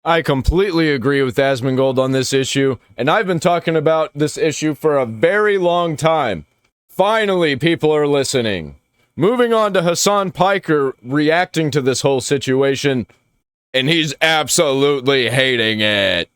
I completely agree with Asmongold on this issue, and I've been talking about this issue for a very long time. Finally, people are listening. Moving on to Hasan Piker reacting to this whole situation, and he's absolutely hating it.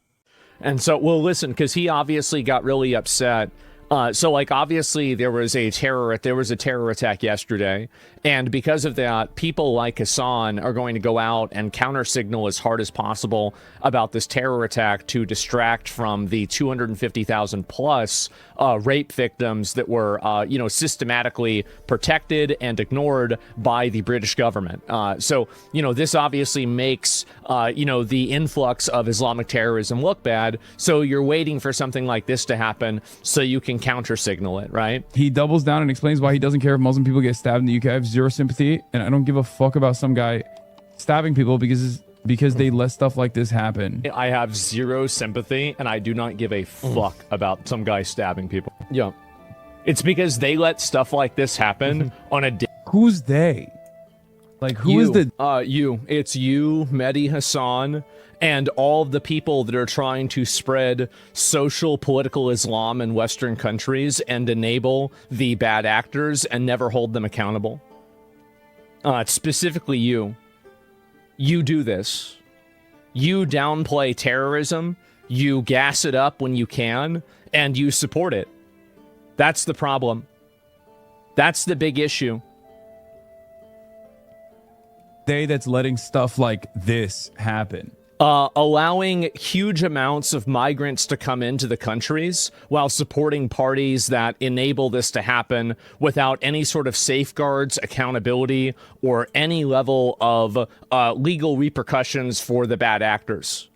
And so, well, listen, because he obviously got really upset. Obviously there was a terror attack yesterday, and because of that, people like Hasan are going to go out and counter signal as hard as possible about this terror attack to distract from the 250,000 plus rape victims that were, systematically protected and ignored by the British government. This obviously makes, the influx of Islamic terrorism look bad. So you're waiting for something like this to happen so you can counter signal it, right? He doubles down and explains why he doesn't care if Muslim people get stabbed in the UK. I have zero sympathy, and I don't give a fuck about some guy stabbing people because they let stuff like this happen. I have zero sympathy, and I do not give a fuck about some guy stabbing people. Yeah. It's because they let stuff like this happen on a day. Who's they? Like, who is the... You. It's you, Mehdi Hasan, and all of the people that are trying to spread social political Islam in Western countries and enable the bad actors and never hold them accountable. Specifically you. You do this. You downplay terrorism, you gas it up when you can, and you support it. That's the problem. That's the big issue. That's letting stuff like this happen. Allowing huge amounts of migrants to come into the countries while supporting parties that enable this to happen without any sort of safeguards, accountability, or any level of legal repercussions for the bad actors.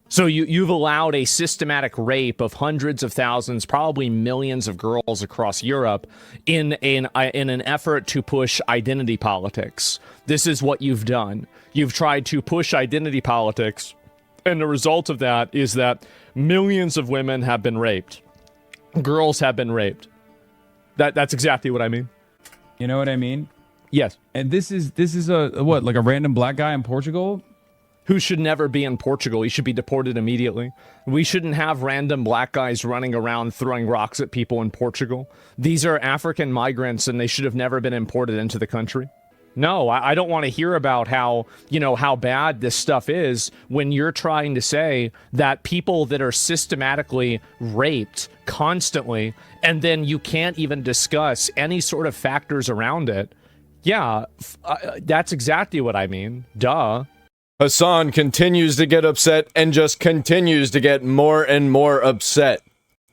So you've allowed a systematic rape of hundreds of thousands, probably millions of girls across Europe in an effort to push identity politics. This is what you've done. You've tried to push identity politics, and the result of that is that millions of women have been raped. Girls have been raped. That's exactly what I mean. You know what I mean? Yes. And this is a what, like a random black guy in Portugal? Who should never be in Portugal. He should be deported immediately. We shouldn't have random black guys running around throwing rocks at people in Portugal. These are African migrants, and they should have never been imported into the country. No, I don't want to hear about how bad this stuff is when you're trying to say that people that are systematically raped constantly, and then you can't even discuss any sort of factors around it. Yeah, that's exactly what I mean. Duh. Hasan continues to get upset and just continues to get more and more upset.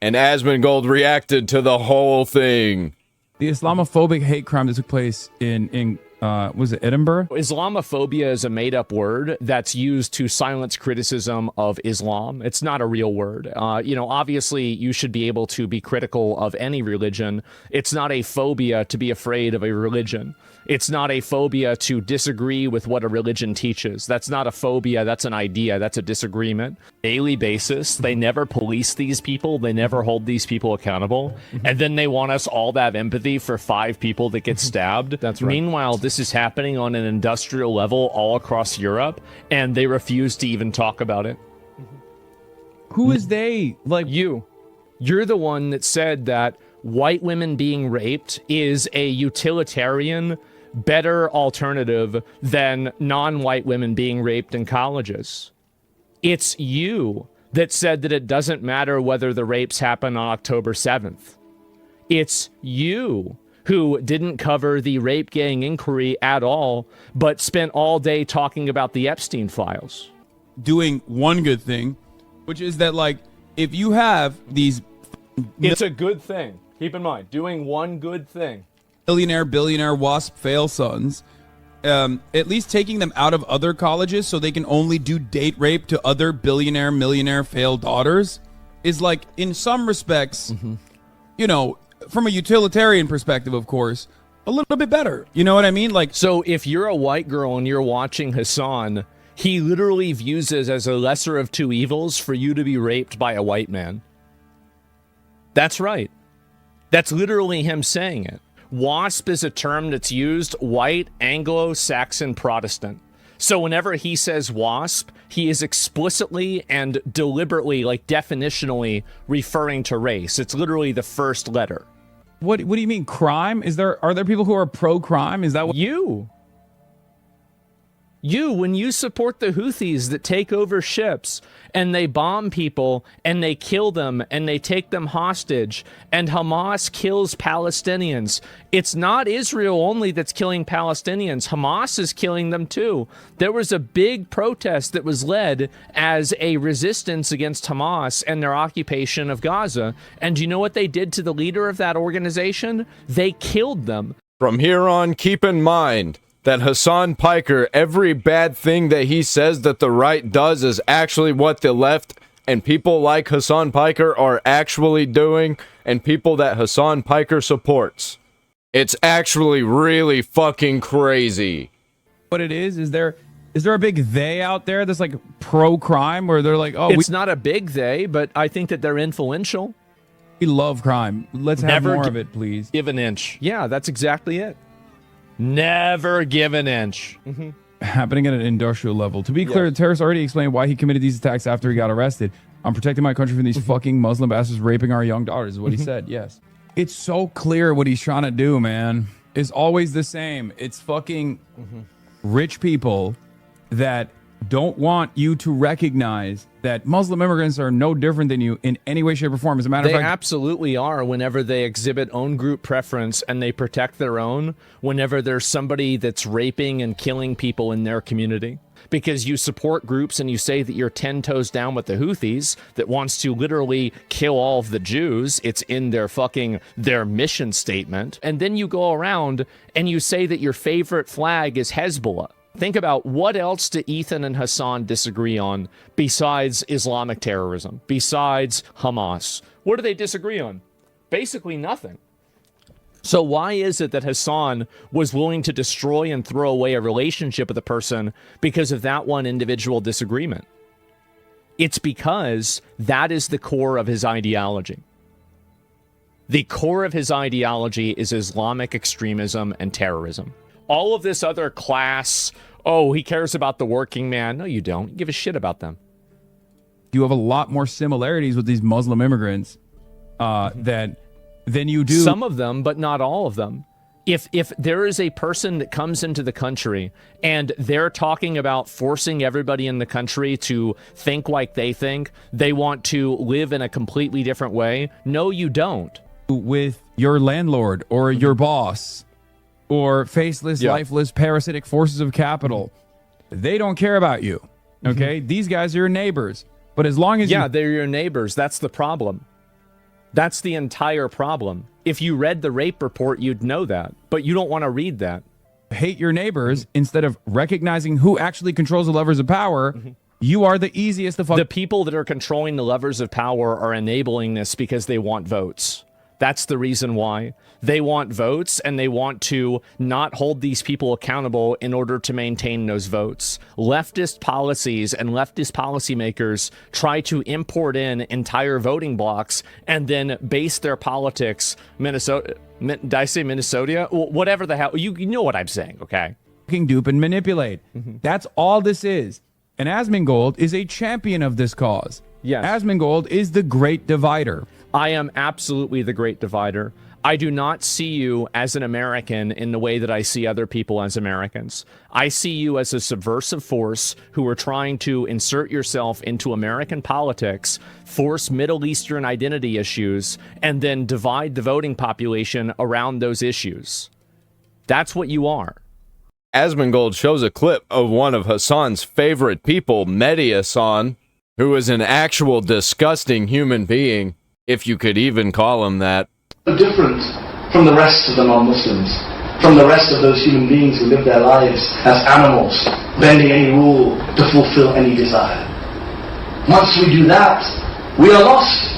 And Asmongold reacted to the whole thing. The Islamophobic hate crime that took place in was it Edinburgh? Islamophobia is a made-up word that's used to silence criticism of Islam. It's not a real word. Obviously, you should be able to be critical of any religion. It's not a phobia to be afraid of a religion. It's not a phobia to disagree with what a religion teaches. That's not a phobia. That's an idea. That's a disagreement. Daily basis, they never police these people. They never hold these people accountable. And then they want us all to have empathy for 5 people that get stabbed. That's right. Meanwhile, this is happening on an industrial level all across Europe, and they refuse to even talk about it. Who is they? Like you. You're the one that said that white women being raped is a utilitarian, better alternative than non-white women being raped in colleges. It's you that said that it doesn't matter whether the rapes happen on October 7th. It's you who didn't cover the rape gang inquiry at all, but spent all day talking about the Epstein files. Doing one good thing, which is that, like, if you have these... It's a good thing. Keep in mind, doing one good thing. Billionaire, WASP fail sons, at least taking them out of other colleges so they can only do date rape to other millionaire fail daughters is, like, in some respects, from a utilitarian perspective, of course, a little bit better. You know what I mean? Like, so if you're a white girl and you're watching Hasan, he literally views it as a lesser of two evils for you to be raped by a white man. That's right. That's literally him saying it. WASP is a term that's used white, Anglo-Saxon Protestant. So whenever he says WASP, he is explicitly and deliberately, like definitionally, referring to race. It's literally the first letter. What do you mean crime? Are there people who are pro-crime? Is that what You, when you support the Houthis that take over ships and they bomb people and they kill them and they take them hostage and Hamas kills Palestinians, it's not Israel only that's killing Palestinians. Hamas is killing them too. There was a big protest that was led as a resistance against Hamas and their occupation of Gaza. And do you know what they did to the leader of that organization? They killed them. From here on, keep in mind that Hasan Piker, every bad thing that he says that the right does is actually what the left and people like Hasan Piker are actually doing, and people that Hasan Piker supports. It's actually really fucking crazy. what it is? Is there a big they out there that's like pro-crime, where they're like, oh, It's not a big they, but I think that they're influential. we love crime. Let's have Never more of it, please. Give an inch. Yeah, that's exactly it. Never give an inch. Happening at an industrial level. To be clear, the terrorist already explained why he committed these attacks after he got arrested. I'm protecting my country from these fucking Muslim bastards raping our young daughters, is what he said. Yes. It's so clear what he's trying to do, man. It's always the same. It's fucking rich people that don't want you to recognize that Muslim immigrants are no different than you in any way, shape, or form. As a matter of They fact, absolutely are whenever they exhibit own group preference and they protect their own, whenever there's somebody that's raping and killing people in their community. Because you support groups and you say that you're 10 toes down with the Houthis that wants to literally kill all of the Jews. It's in their mission statement. And then you go around and you say that your favorite flag is Hezbollah. Think about what else do Ethan and Hasan disagree on besides Islamic terrorism, besides Hamas? What do they disagree on? Basically nothing. So why is it that Hasan was willing to destroy and throw away a relationship with a person because of that one individual disagreement? It's because that is the core of his ideology. The core of his ideology is Islamic extremism and terrorism. All of this other class, oh, he cares about the working man. No, you don't. You give a shit about them. you have a lot more similarities with these Muslim immigrants than you do. Some of them, but not all of them. If there is a person that comes into the country and they're talking about forcing everybody in the country to think like they think, they want to live in a completely different way. No, you don't. With your landlord or your boss or faceless, lifeless, parasitic forces of capital, they don't care about you. Okay? These guys are your neighbors. But as long as they're your neighbors. That's the problem. That's the entire problem. If you read the rape report, you'd know that. But you don't want to read that. Hate your neighbors instead of recognizing who actually controls the levers of power, you are the easiest to fuck. The people that are controlling the levers of power are enabling this because they want votes. That's the reason why. They want votes, and they want to not hold these people accountable in order to maintain those votes. Leftist policies and leftist policymakers try to import in entire voting blocks and then base their politics. Minnesota, did I say Minnesota? Whatever the hell. You know what I'm saying, okay? Dupe and manipulate. That's all this is. And Asmongold is a champion of this cause. Yes. Asmongold is the great divider. I am absolutely the great divider. I do not see you as an American in the way that I see other people as Americans. I see you as a subversive force who are trying to insert yourself into American politics, force Middle Eastern identity issues, and then divide the voting population around those issues. That's what you are. Asmongold shows a clip of one of Hasan's favorite people, Mehdi Hasan, who is an actual disgusting human being, if you could even call him that. Different from the rest of the non-Muslims, from the rest of those human beings who live their lives as animals, bending any rule to fulfill any desire. Once we do that, we are lost.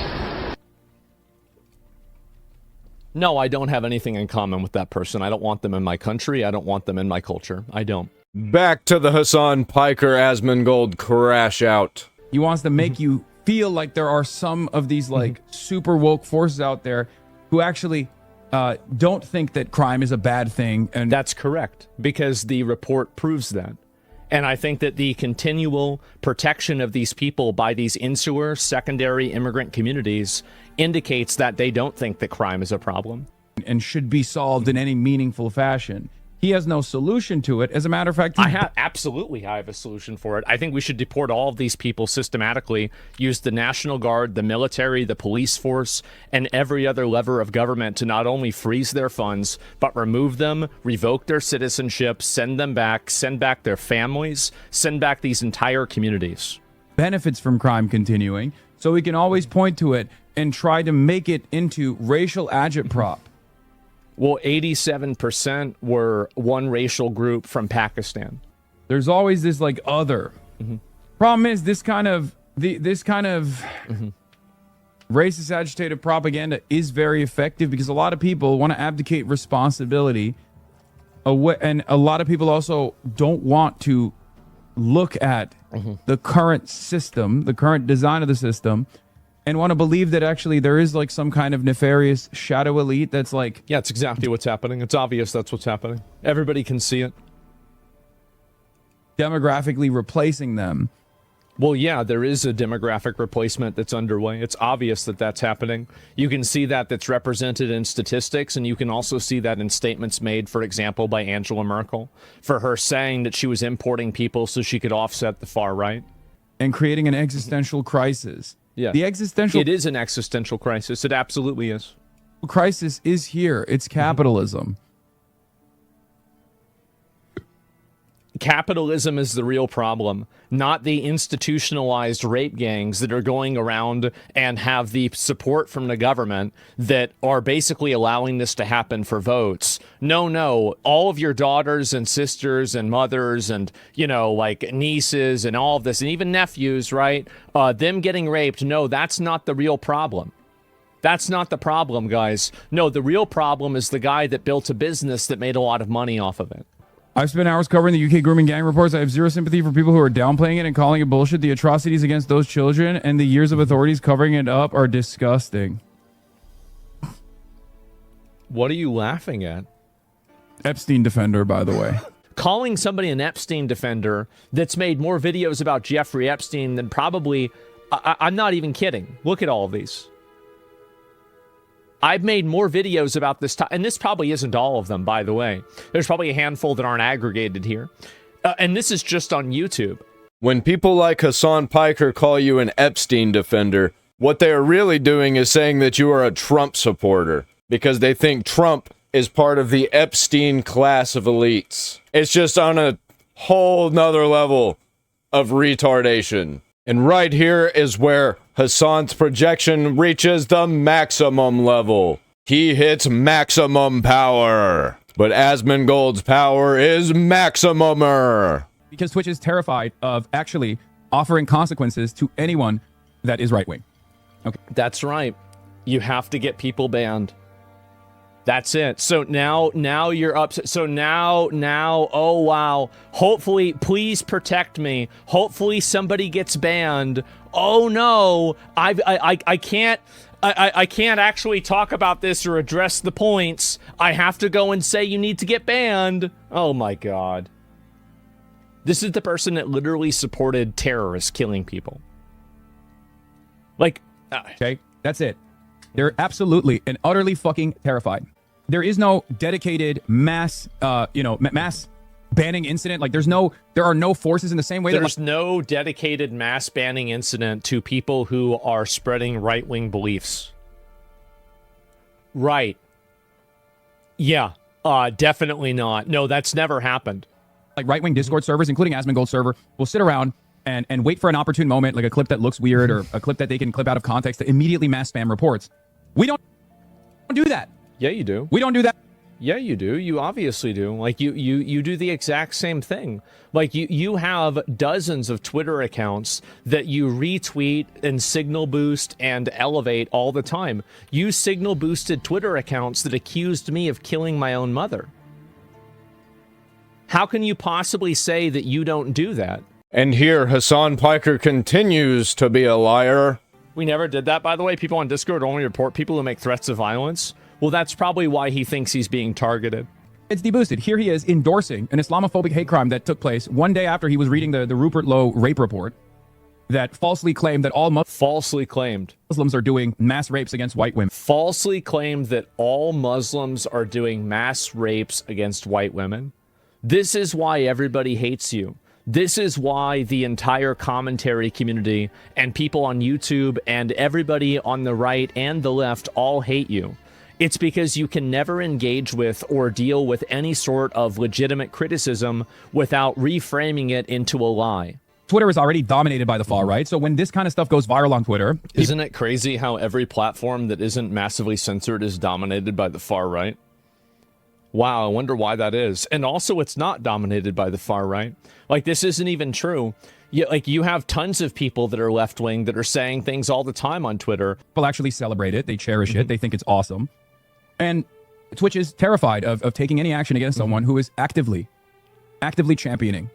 No, I don't have anything in common with that person. I don't want them in my country. I don't want them in my culture. I don't. Back to the Hasan Piker Asmongold crash out. He wants to make you feel like there are some of these like super woke forces out there who actually don't think that crime is a bad thing. And that's correct, because the report proves that. And I think that the continual protection of these people by these insular secondary immigrant communities indicates that they don't think that crime is a problem. And should be solved in any meaningful fashion. He has no solution to it. As a matter of fact, I have a solution for it. I think we should deport all of these people systematically, use the National Guard, the military, the police force, and every other lever of government to not only freeze their funds, but remove them, revoke their citizenship, send them back, send back their families, send back these entire communities. benefits from crime continuing, so we can always point to it and try to make it into racial agitprop. Well, 87% were one racial group from Pakistan. There's always this like other. Problem is this kind of racist agitated propaganda is very effective because a lot of people want to abdicate responsibility away, and a lot of people also don't want to look at the current system, the current design of the system, and want to believe that actually there is like some kind of nefarious shadow elite that's like... Yeah, it's exactly what's happening. It's obvious that's what's happening. Everybody can see it. Demographically replacing them. Well, yeah, there is a demographic replacement that's underway. It's obvious that that's happening. You can see that that's represented in statistics, and you can also see that in statements made, for example, by Angela Merkel, for her saying that she was importing people so she could offset the far right. And creating an existential crisis. Yeah. The existential... It is an existential crisis. It absolutely is. crisis is here. It's capitalism. Capitalism is the real problem, not the institutionalized rape gangs that are going around and have the support from the government that are basically allowing this to happen for votes. No, all of your daughters and sisters and mothers and, you know, like nieces and all of this, and even nephews, right? Them getting raped. No, that's not the real problem. That's not the problem, guys. No, the real problem is the guy that built a business that made a lot of money off of it. I've spent hours covering the UK grooming gang reports. I have zero sympathy for people who are downplaying it and calling it bullshit. The atrocities against those children and the years of authorities covering it up are disgusting. What are you laughing at? Epstein defender, by the way. Calling somebody an Epstein defender that's made more videos about Jeffrey Epstein than probably... I'm not even kidding. Look at all of these. I've made more videos about this, and this probably isn't all of them, by the way. There's probably a handful that aren't aggregated here. And this is just on YouTube. When people like Hasan Piker call you an Epstein defender, what they are really doing is saying that you are a Trump supporter, because they think Trump is part of the Epstein class of elites. It's just on a whole nother level of retardation. And right here is where Hasan's projection reaches the maximum level. He hits maximum power. But Asmongold's power is maximumer. Because Twitch is terrified of actually offering consequences to anyone that is right-wing. Okay. That's right. You have to get people banned. That's it. So now you're upset. So now, oh wow. Hopefully, please protect me. Hopefully somebody gets banned. Oh no, I can't actually talk about this or address the points. I have to go and say you need to get banned. Oh my God. This is the person that literally supported terrorists killing people. Like, okay, that's it. They're absolutely and utterly fucking terrified. There is no dedicated mass, mass banning incident. Like there are no forces in the same way. There's no dedicated mass banning incident to people who are spreading right-wing beliefs. Right. Yeah, definitely not. No, that's never happened. Like right-wing Discord servers, including Asmongold server, will sit around and wait for an opportune moment, like a clip that looks weird or a clip that they can clip out of context to immediately mass spam reports. We don't do that. Yeah, you do. We don't do that. Yeah, you do. You obviously do. Like, you do the exact same thing. Like, you have dozens of Twitter accounts that you retweet and signal boost and elevate all the time. You signal boosted Twitter accounts that accused me of killing my own mother. How can you possibly say that you don't do that? And here, Hasan Piker continues to be a liar. We never did that, by the way. People on Discord only report people who make threats of violence. Well, that's probably why he thinks he's being targeted. It's deboosted. Here he is endorsing an Islamophobic hate crime that took place one day after he was reading the Rupert Lowe rape report that falsely claimed that all Falsely claimed. Muslims are doing mass rapes against white women. Falsely claimed that all Muslims are doing mass rapes against white women. This is why everybody hates you. This is why the entire commentary community and people on YouTube and everybody on the right and the left all hate you. It's because you can never engage with or deal with any sort of legitimate criticism without reframing it into a lie. Twitter is already dominated by the far right, so when this kind of stuff goes viral on Twitter... Isn't it crazy how every platform that isn't massively censored is dominated by the far right? Wow, I wonder why that is. And also, it's not dominated by the far right. Like, this isn't even true. You have tons of people that are left-wing that are saying things all the time on Twitter. People actually celebrate it. They cherish it. They think it's awesome. And Twitch is terrified of taking any action against someone who is actively championing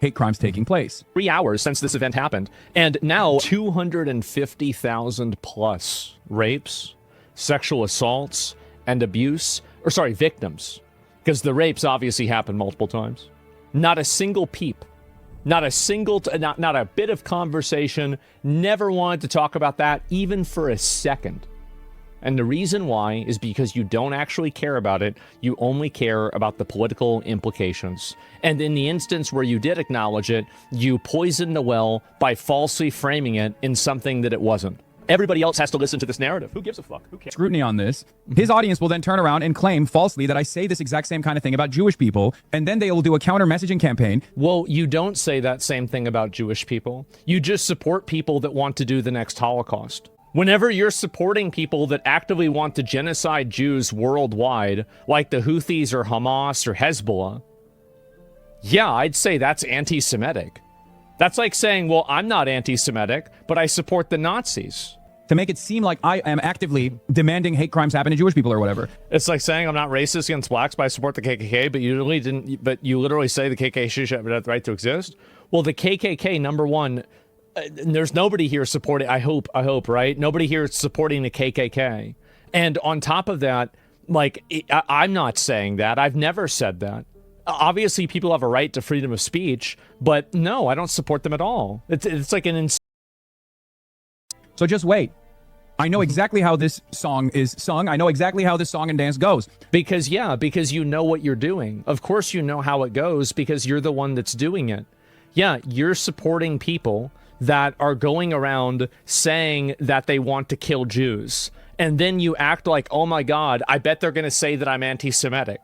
hate crimes taking place. 3 hours since this event happened, and now 250,000 plus rapes, sexual assaults, and abuse, victims, because the rapes obviously happened multiple times. Not a single peep, not a bit of conversation, never wanted to talk about that even for a second. And the reason why is because you don't actually care about it. You only care about the political implications. And in the instance where you did acknowledge it, you poisoned the well by falsely framing it in something that it wasn't. Everybody else has to listen to this narrative. Who gives a fuck? Who cares? Scrutiny on this. His audience will then turn around and claim falsely that I say this exact same kind of thing about Jewish people, and then they will do a counter messaging campaign. Well, you don't say that same thing about Jewish people. You just support people that want to do the next Holocaust. Whenever you're supporting people that actively want to genocide Jews worldwide, like the Houthis or Hamas or Hezbollah, yeah, I'd say that's anti-Semitic. That's like saying, well, I'm not anti-Semitic, but I support the Nazis. To make it seem like I am actively demanding hate crimes happen to Jewish people or whatever. It's like saying I'm not racist against blacks, but I support the KKK, but you literally say the KKK should have the right to exist. Well, the KKK, number one, there's nobody here supporting, I hope, right? Nobody here is supporting the KKK. And on top of that, like, I'm not saying that. I've never said that. Obviously, people have a right to freedom of speech, but no, I don't support them at all. It's like an... So just wait. I know exactly how this song is sung. I know exactly how this song and dance goes. Because you know what you're doing. Of course you know how it goes because you're the one that's doing it. Yeah, you're supporting people that are going around saying that they want to kill Jews. And then you act like, oh my God, I bet they're going to say that I'm anti-Semitic.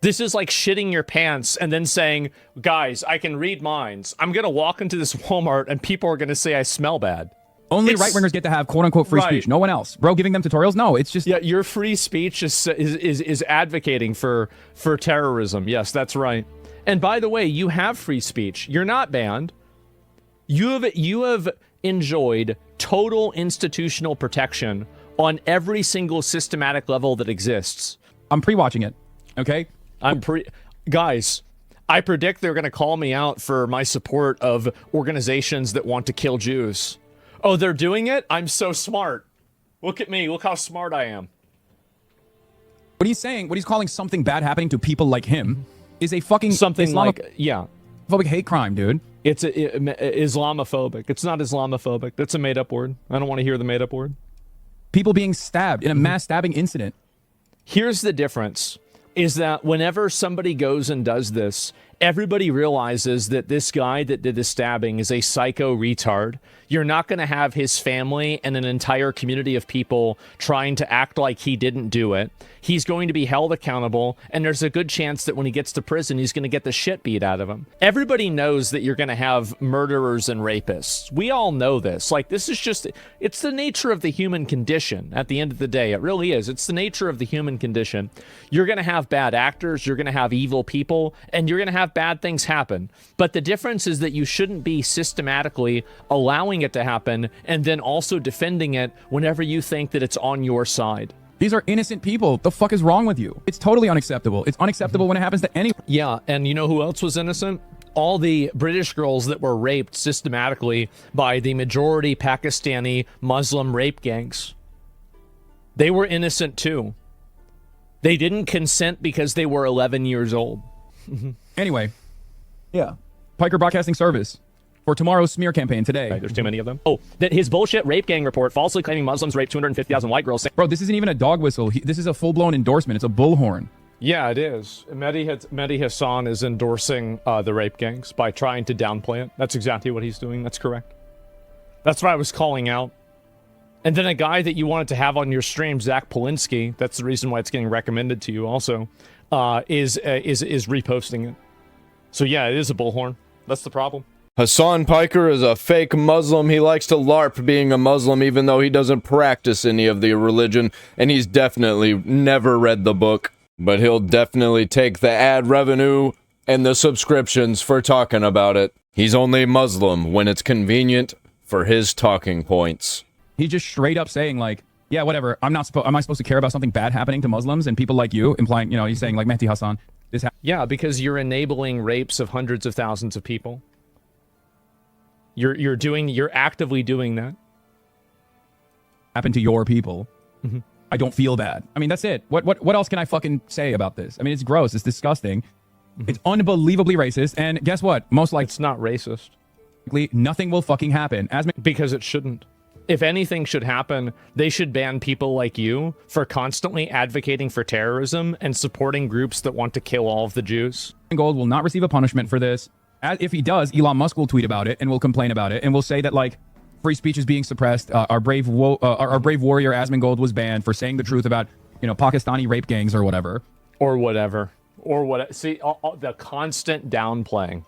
This is like shitting your pants and then saying, guys, I can read minds. I'm going to walk into this Walmart and people are going to say I smell bad. Only right-wingers get to have quote-unquote free speech. No one else. Bro, giving them tutorials? No, it's just... Yeah, your free speech is advocating for terrorism. Yes, that's right. And by the way, you have free speech. You're not banned. You have enjoyed total institutional protection on every single systematic level that exists. I'm pre-watching it, okay? Guys, I predict they're going to call me out for my support of organizations that want to kill Jews. Oh, they're doing it? I'm so smart. Look at me. Look how smart I am. What he's saying, what he's calling something bad happening to people like him is a fucking... Something like, yeah. Islamophobic hate crime, dude. It's Islamophobic. It's not Islamophobic. That's a made-up word. I don't want to hear the made-up word. People being stabbed in a mass stabbing incident. Here's the difference, is that whenever somebody goes and does this, everybody realizes that this guy that did the stabbing is a psycho retard. You're not going to have his family and an entire community of people trying to act like he didn't do it. He's going to be held accountable, and there's a good chance that when he gets to prison, he's going to get the shit beat out of him. Everybody knows that you're going to have murderers and rapists. We all know this. Like, this is just, it's the nature of the human condition at the end of the day. It really is. It's the nature of the human condition. You're going to have bad actors, you're going to have evil people, and you're going to have bad things happen. But the difference is that you shouldn't be systematically allowing it to happen and then also defending it whenever you think that it's on your side. These are innocent people. The fuck is wrong with you? It's totally unacceptable. It's unacceptable when it happens to anyone. Yeah, and you know who else was innocent? All the British girls that were raped systematically by the majority Pakistani Muslim rape gangs. They were innocent too. They didn't consent because they were 11 years old. Anyway, yeah. Piker Broadcasting Service for tomorrow's smear campaign today. Right, there's too many of them. Oh, that his bullshit rape gang report falsely claiming Muslims raped 250,000 white girls. Bro, this isn't even a dog whistle. This is a full-blown endorsement. It's a bullhorn. Yeah, it is. Mehdi Hasan is endorsing the rape gangs by trying to downplay it. That's exactly what he's doing. That's correct. That's what I was calling out. And then a guy that you wanted to have on your stream, Zach Polinsky, that's the reason why it's getting recommended to you also, is reposting it. So yeah, it is a bullhorn. That's the problem. Hasan Piker is a fake Muslim. He likes to LARP being a Muslim even though he doesn't practice any of the religion, and he's definitely never read the book. But he'll definitely take the ad revenue and the subscriptions for talking about it. He's only Muslim when it's convenient for his talking points. He's just straight up saying, like, yeah, whatever. Am I supposed to care about something bad happening to Muslims and people like you? Implying, you know, he's saying, like, Mehdi Hasan. Yeah, because you're enabling rapes of hundreds of thousands of people. You're actively doing that. Happened to your people. Mm-hmm. I don't feel bad. I mean, that's it. What else can I fucking say about this? I mean, it's gross. It's disgusting. Mm-hmm. It's unbelievably racist. And guess what? Most likely, it's not racist. Nothing will fucking happen. Because it shouldn't. If anything should happen, they should ban people like you for constantly advocating for terrorism and supporting groups that want to kill all of the Jews. Asmongold will not receive a punishment for this. If he does, Elon Musk will tweet about it and will complain about it and will say that, like, free speech is being suppressed. Our brave warrior Asmongold was banned for saying the truth about, you know, Pakistani rape gangs or whatever. Or whatever. Or what? See, the constant downplaying.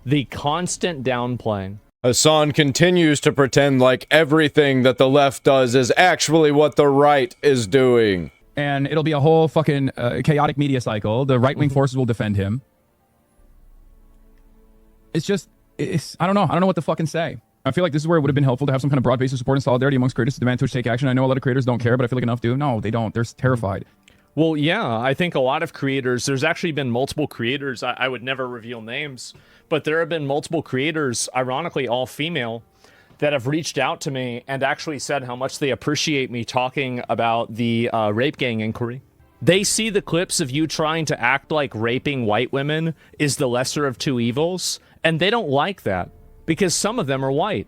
The constant downplaying. Hasan continues to pretend like everything that the left does is actually what the right is doing. And it'll be a whole fucking chaotic media cycle. The right-wing forces will defend him. It's just, I don't know. I don't know what to fucking say. I feel like this is where it would have been helpful to have some kind of broad base of support and solidarity amongst creators to demand Twitch take action. I know a lot of creators don't care, but I feel like enough do. No, they don't. They're terrified. Well, yeah, I think a lot of creators, there's actually been multiple creators, I would never reveal names, but there have been multiple creators, ironically all female, that have reached out to me and actually said how much they appreciate me talking about the rape gang inquiry. They see the clips of you trying to act like raping white women is the lesser of two evils, and they don't like that, because some of them are white.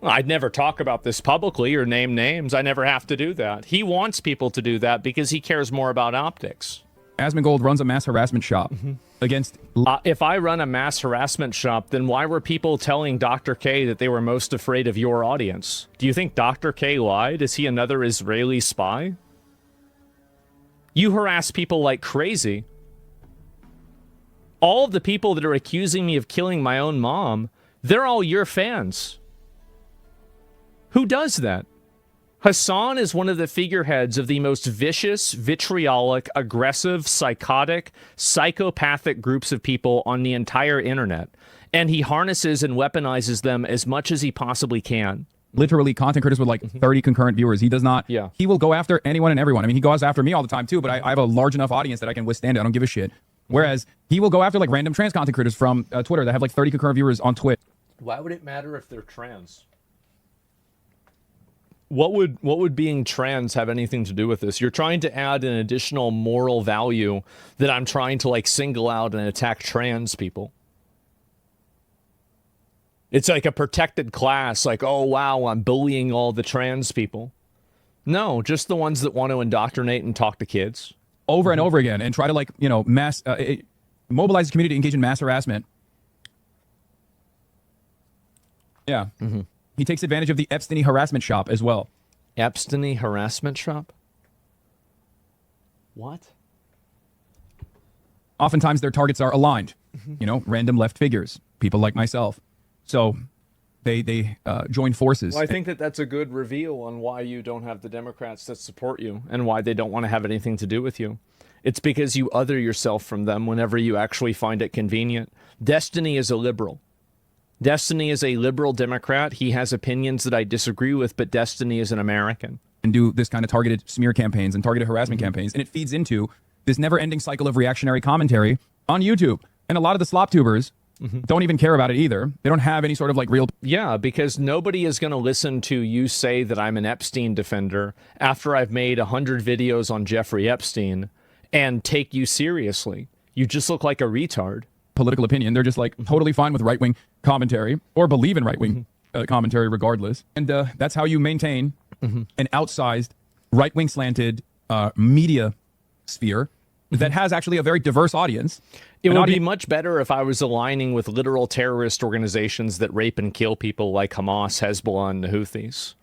I'd never talk about this publicly or name names. I never have to do that. He wants people to do that because he cares more about optics. Asmongold runs a mass harassment shop against... if I run a mass harassment shop, then why were people telling Dr. K that they were most afraid of your audience? Do you think Dr. K lied? Is he another Israeli spy? You harass people like crazy. All of the people that are accusing me of killing my own mom, they're all your fans. Who does that? Hasan is one of the figureheads of the most vicious, vitriolic, aggressive, psychotic, psychopathic groups of people on the entire internet. And he harnesses and weaponizes them as much as he possibly can. Literally, content creators with like 30 concurrent viewers. He does not. Yeah. He will go after anyone and everyone. I mean, he goes after me all the time too, but I have a large enough audience that I can withstand it. I don't give a shit. Whereas he will go after like random trans content creators from Twitter that have like 30 concurrent viewers on Twitch. Why would it matter if they're trans? What would being trans have anything to do with this? You're trying to add an additional moral value that I'm trying to like single out and attack trans people. It's like a protected class, like, oh wow, I'm bullying all the trans people. No, just the ones that want to indoctrinate and talk to kids. Over and over again, and try to, like, you know, mobilize the community to engage in mass harassment. Yeah. Mm-hmm. He takes advantage of the Epstein harassment shop as well. Epstein harassment shop? What? Oftentimes their targets are aligned. You know, random left figures, people like myself. So they join forces. Well, I think that that's a good reveal on why you don't have the Democrats that support you and why they don't want to have anything to do with you. It's because you other yourself from them whenever you actually find it convenient. Destiny is a liberal. Destiny is a liberal Democrat. He has opinions that I disagree with, but Destiny is an American. And do this kind of targeted smear campaigns and targeted harassment campaigns. And it feeds into this never-ending cycle of reactionary commentary on YouTube. And a lot of the slop tubers don't even care about it either. They don't have any sort of like real. Yeah, because nobody is going to listen to you say that I'm an Epstein defender after I've made 100 videos on Jeffrey Epstein and take you seriously. You just look like a retard. Political opinion. They're just like totally fine with right-wing commentary or believe in right-wing commentary regardless. And that's how you maintain an outsized right-wing slanted media sphere that has actually a very diverse audience. It would be much better if I was aligning with literal terrorist organizations that rape and kill people like Hamas, Hezbollah, and the Houthis,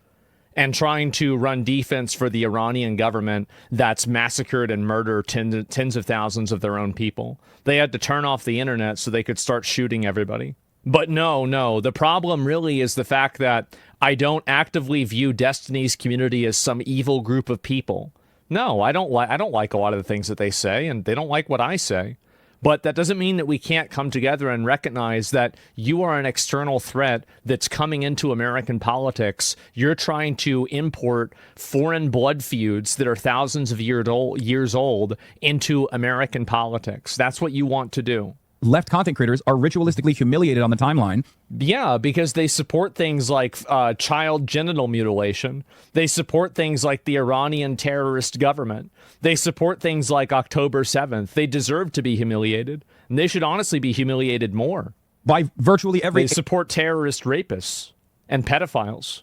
and trying to run defense for the Iranian government that's massacred and murdered tens of thousands of their own people. They had to turn off the internet so they could start shooting everybody. But no, the problem really is the fact that I don't actively view Destiny's community as some evil group of people. No, I don't like a lot of the things that they say, and they don't like what I say. But that doesn't mean that we can't come together and recognize that you are an external threat that's coming into American politics. You're trying to import foreign blood feuds that are thousands of years old into American politics. That's what you want to do. Left content creators are ritualistically humiliated on the timeline. Yeah, because they support things like child genital mutilation. They support things like the Iranian terrorist government. They support things like October 7th. They deserve to be humiliated. And they should honestly be humiliated more. By virtually every... They support terrorist rapists and pedophiles.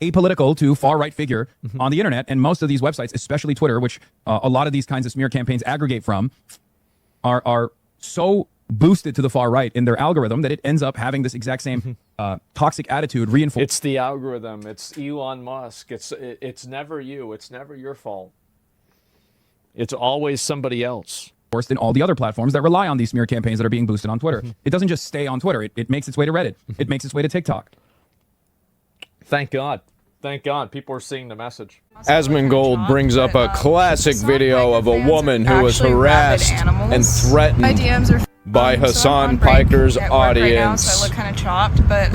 Apolitical to far-right figure on the internet. And most of these websites, especially Twitter, which a lot of these kinds of smear campaigns aggregate from, are so boosted to the far right in their algorithm that it ends up having this exact same toxic attitude reinforced. It's the algorithm. It's Elon Musk. It's never you. It's never your fault. It's always somebody else. In all the other platforms that rely on these smear campaigns that are being boosted on Twitter. It doesn't just stay on Twitter. It makes its way to Reddit. It makes its way to TikTok. Thank God. Thank God people are seeing the message. Asmongold brings up a classic video of a woman who was harassed and threatened by Hasan Piker's audience. So I look kind of chopped, but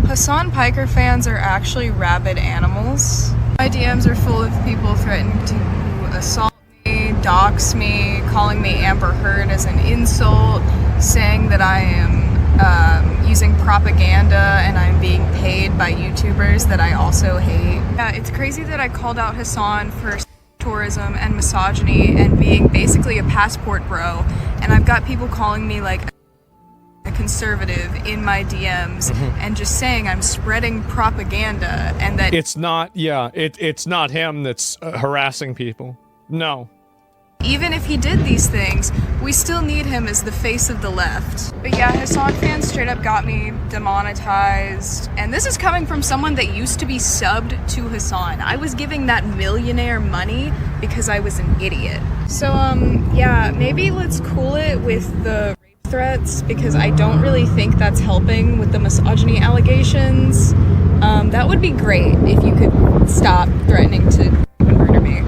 Hasan Piker fans are actually rabid animals. My DMs are full of people threatening to assault me, dox me, calling me Amber Heard as an insult, saying that I am using propaganda and I'm being paid by YouTubers that I also hate. Yeah, it's crazy that I called out Hasan for tourism and misogyny and being basically a passport bro, and I've got people calling me like a conservative in my DMs and just saying I'm spreading propaganda and that it's not him that's harassing people. No. Even if he did these things, we still need him as the face of the left. But yeah, Hasan fans straight up got me demonetized. And this is coming from someone that used to be subbed to Hasan. I was giving that millionaire money because I was an idiot. So, yeah, maybe let's cool it with the rape threats because I don't really think that's helping with the misogyny allegations. That would be great if you could stop threatening to murder me.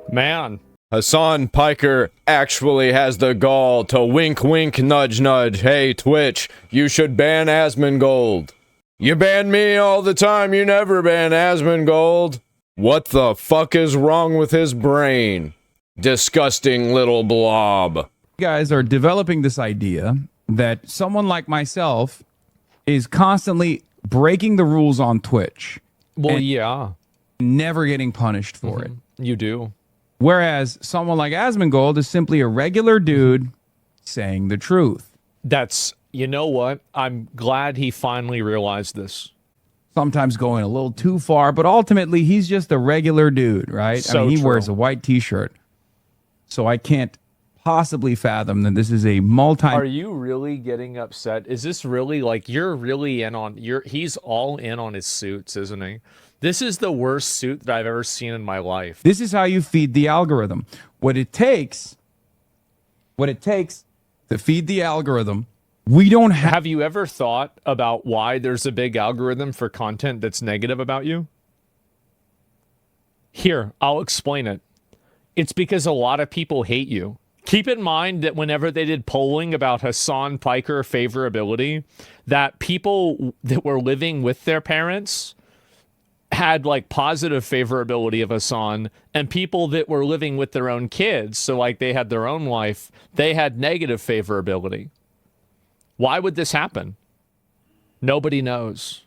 Man. Hasan Piker actually has the gall to wink wink nudge nudge. Hey Twitch, you should ban Asmongold. You ban me all the time, you never ban Asmongold. What the fuck is wrong with his brain? Disgusting little blob. You guys are developing this idea that someone like myself is constantly breaking the rules on Twitch. Well, yeah. Never getting punished for it. You do. Whereas someone like Asmongold is simply a regular dude saying the truth. That's, you know what? I'm glad he finally realized this. Sometimes going a little too far, but ultimately he's just a regular dude, right? So I mean, he true. wears a white t-shirt. So I can't possibly fathom that this is a Are you really getting upset? Is this really like you're really in on he's all in on his suits, isn't he? This is the worst suit that I've ever seen in my life. This is how you feed the algorithm. What it takes to feed the algorithm, we don't Have you ever thought about why there's a big algorithm for content that's negative about you? Here, I'll explain it. It's because a lot of people hate you. Keep in mind that whenever they did polling about Hasan Piker favorability, that people that were living with their parents had like positive favorability of Hasan, and people that were living with their own kids, so like they had their own life, they had negative favorability. Why would this happen? Nobody knows.